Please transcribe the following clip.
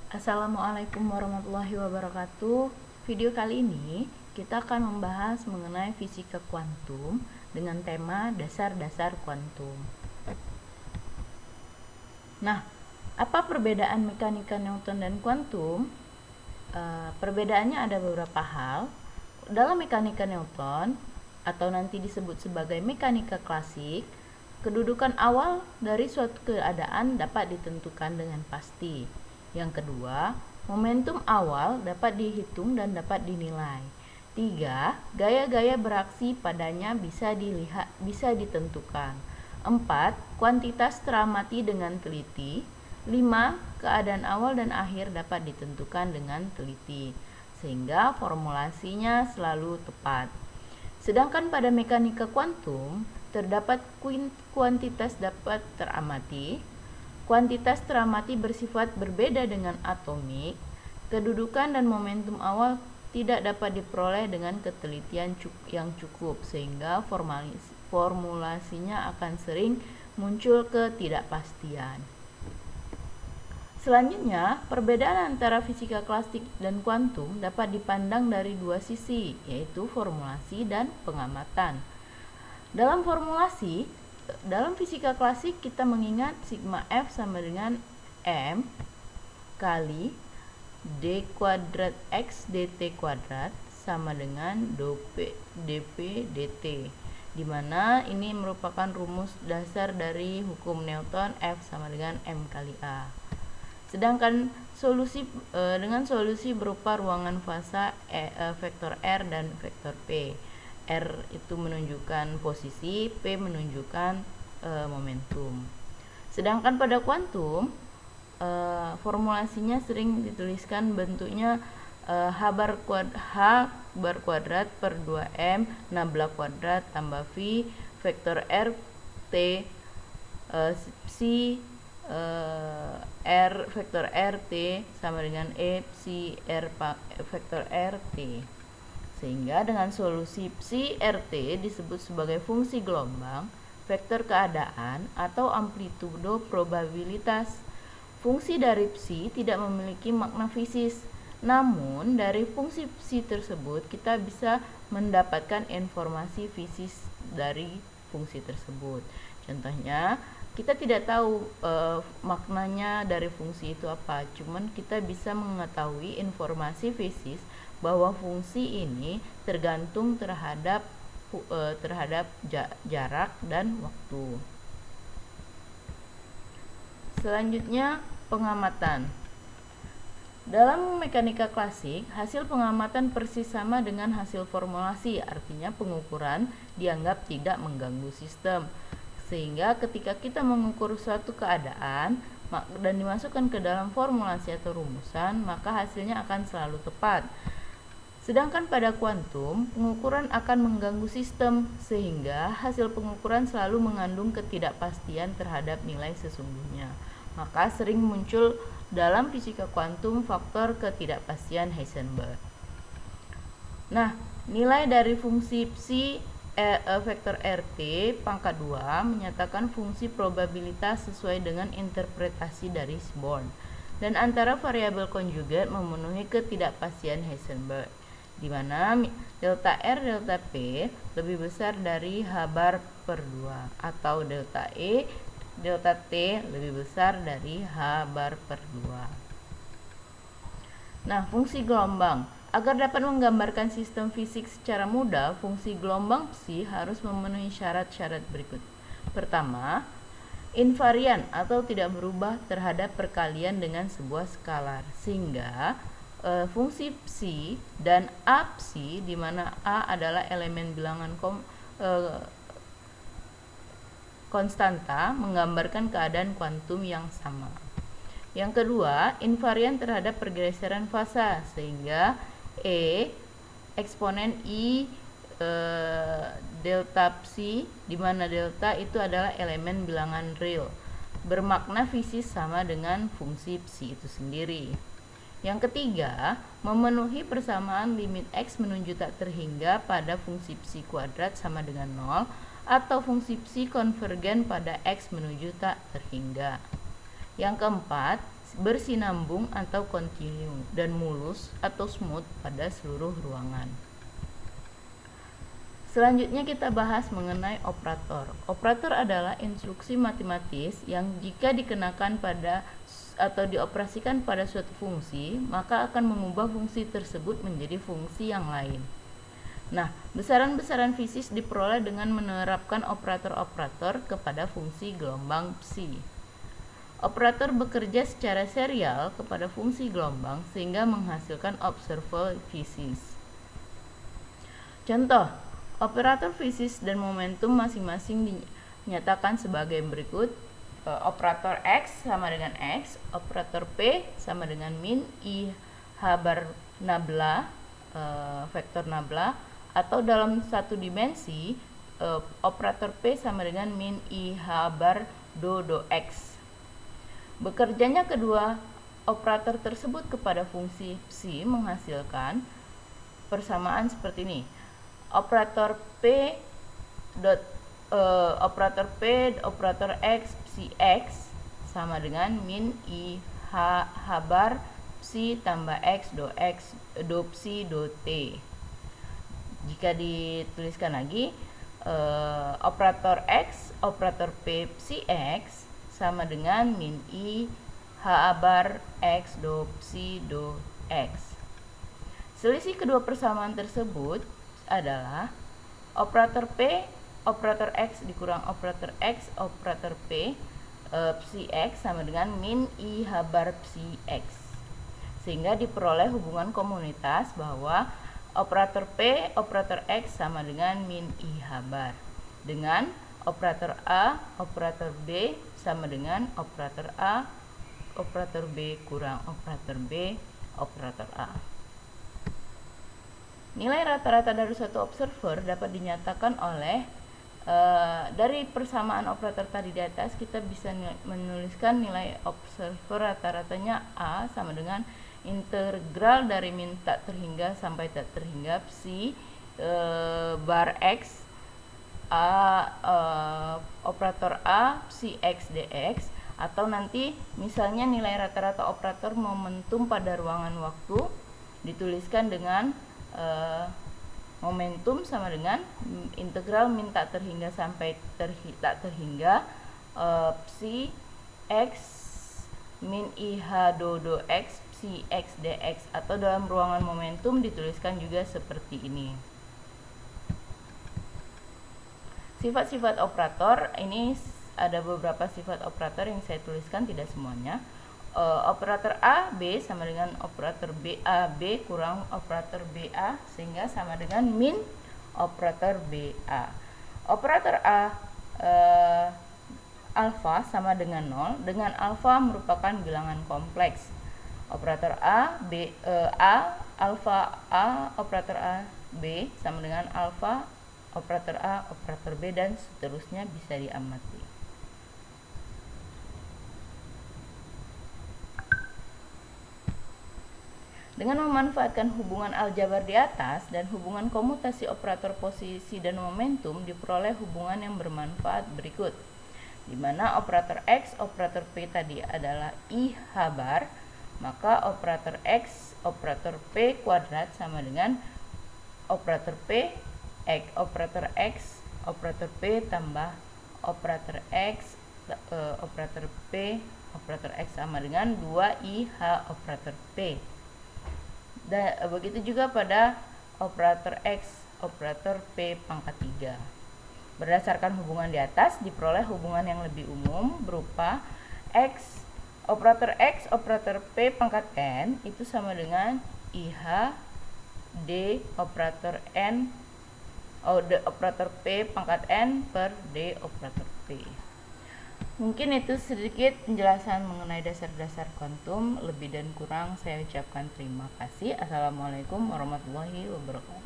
Assalamualaikum warahmatullahi wabarakatuh. Video kali ini kita akan membahas mengenai fisika kuantum dengan tema dasar-dasar kuantum. Nah, apa perbedaan mekanika Newton dan kuantum? Perbedaannya ada beberapa hal. Dalam mekanika Newton atau nanti disebut sebagai mekanika klasik, kedudukan awal dari suatu keadaan dapat ditentukan dengan pasti. Yang kedua, momentum awal dapat dihitung dan dapat dinilai. 3. Gaya-gaya beraksi padanya bisa ditentukan. 4. Kuantitas teramati dengan teliti. 5. Keadaan awal dan akhir dapat ditentukan dengan teliti, sehingga formulasinya selalu tepat. Sedangkan pada mekanika kuantum, terdapat kuantitas dapat teramati. Kuantitas teramati bersifat berbeda dengan atomik. Kedudukan dan momentum awal tidak dapat diperoleh dengan ketelitian yang cukup, sehingga formulasinya akan sering muncul ketidakpastian. Selanjutnya, perbedaan antara fisika klasik dan kuantum dapat dipandang dari dua sisi, yaitu formulasi dan pengamatan. Dalam fisika klasik kita mengingat sigma F sama dengan M kali d kuadrat X dt kuadrat sama dengan dp dt, di mana ini merupakan rumus dasar dari hukum Newton, F sama dengan M kali A. Sedangkan dengan solusi berupa ruangan fasa vektor R dan vektor P. R itu menunjukkan posisi, P menunjukkan momentum. Sedangkan pada kuantum, formulasinya sering dituliskan bentuknya H bar kuadrat per 2M nabla kuadrat tambah V vektor R T psi R vektor RT sama dengan E psi R vektor RT, sehingga dengan solusi psi RT disebut sebagai fungsi gelombang, vektor keadaan atau amplitudo probabilitas. Fungsi dari psi tidak memiliki makna fisis, namun dari fungsi psi tersebut kita bisa mendapatkan informasi fisis dari fungsi tersebut. Contohnya, kita tidak tahu maknanya dari fungsi itu apa, cuman kita bisa mengetahui informasi fisis bahwa fungsi ini tergantung terhadap jarak dan waktu. Selanjutnya, pengamatan. Dalam mekanika klasik, hasil pengamatan persis sama dengan hasil formulasi, artinya pengukuran dianggap tidak mengganggu sistem. Sehingga ketika kita mengukur suatu keadaan dan dimasukkan ke dalam formulasi atau rumusan, maka hasilnya akan selalu tepat. Sedangkan pada kuantum, pengukuran akan mengganggu sistem, sehingga hasil pengukuran selalu mengandung ketidakpastian terhadap nilai sesungguhnya. Maka sering muncul dalam fisika kuantum faktor ketidakpastian Heisenberg. Nah, nilai dari fungsi psi vektor RT pangkat 2 menyatakan fungsi probabilitas sesuai dengan interpretasi dari Born, dan antara variabel konjugat memenuhi ketidakpastian Heisenberg, di mana delta R delta P lebih besar dari H bar per 2 atau delta E delta T lebih besar dari H bar per 2. Nah, fungsi gelombang. Agar dapat menggambarkan sistem fisik secara mudah, fungsi gelombang psi harus memenuhi syarat-syarat berikut. Pertama, invarian atau tidak berubah terhadap perkalian dengan sebuah skalar, sehingga fungsi psi dan A psi, di mana A adalah elemen bilangan konstanta, menggambarkan keadaan kuantum yang sama. Yang kedua, invarian terhadap pergeseran fasa, sehingga E eksponen I delta psi, di mana delta itu adalah elemen bilangan real, bermakna fisis sama dengan fungsi psi itu sendiri. Yang ketiga, memenuhi persamaan limit X menuju tak terhingga pada fungsi psi kuadrat sama dengan 0, atau fungsi psi konvergen pada X menuju tak terhingga. Yang keempat, bersinambung atau kontinu, dan mulus atau smooth pada seluruh ruangan. Selanjutnya kita bahas mengenai operator. Operator adalah instruksi matematis yang jika dikenakan pada atau dioperasikan pada suatu fungsi, maka akan mengubah fungsi tersebut menjadi fungsi yang lain. Nah, besaran-besaran fisis diperoleh dengan menerapkan operator-operator kepada fungsi gelombang psi. Operator bekerja secara serial kepada fungsi gelombang sehingga menghasilkan observable fisis. Contoh, operator fisis dan momentum masing-masing dinyatakan sebagai berikut. Operator X sama dengan X, operator P sama dengan min I H bar nabla, vektor nabla, atau dalam satu dimensi, operator P sama dengan min I H bar do X. Bekerjanya kedua operator tersebut kepada fungsi psi menghasilkan persamaan seperti ini. Operator P operator X psi X sama dengan min I H bar psi tambah X do psi do T. Jika dituliskan lagi, operator X operator P psi X sama dengan min I H bar X do psi do X. Selisih kedua persamaan tersebut adalah operator P operator X dikurang operator X operator P psi X sama dengan min I H bar psi X, sehingga diperoleh hubungan komunitas bahwa operator P operator X sama dengan min I H bar, dengan operator A operator B sama dengan operator A operator B kurang operator B operator A. Nilai rata-rata dari suatu observer dapat dinyatakan oleh dari persamaan operator tadi di atas. Kita bisa menuliskan nilai observer rata-ratanya A sama dengan integral dari min tak terhingga sampai tak terhingga psi bar X operator A psi X dx, atau nanti misalnya nilai rata-rata operator momentum pada ruangan waktu dituliskan dengan momentum sama dengan integral min tak terhingga sampai tak terhingga psi X min IH do X psi X dx, atau dalam ruangan momentum dituliskan juga seperti ini. Sifat-sifat operator, ini ada beberapa sifat operator yang saya tuliskan, tidak semuanya. Operator A, B sama dengan operator BA, B kurang operator BA, sehingga sama dengan min operator BA. Operator A alfa sama dengan 0, dengan alfa merupakan bilangan kompleks. Operator A, B, A, alfa A, operator A, B sama dengan alfa, operator A, operator B, dan seterusnya bisa diamati. Dengan memanfaatkan hubungan aljabar di atas dan hubungan komutasi operator posisi dan momentum, diperoleh hubungan yang bermanfaat berikut, di mana operator X, operator P tadi adalah IH bar, maka operator X, operator P kuadrat sama dengan operator P, operator X, operator P tambah operator X, operator P, operator X sama dengan 2IH operator P. Dan begitu juga pada operator X, operator P pangkat 3. Berdasarkan hubungan di atas, diperoleh hubungan yang lebih umum berupa operator X, operator P pangkat N itu sama dengan IH D operator N, operator P pangkat N per D operator P. Mungkin itu sedikit penjelasan mengenai dasar-dasar kuantum. Lebih dan kurang saya ucapkan terima kasih. Assalamualaikum warahmatullahi wabarakatuh.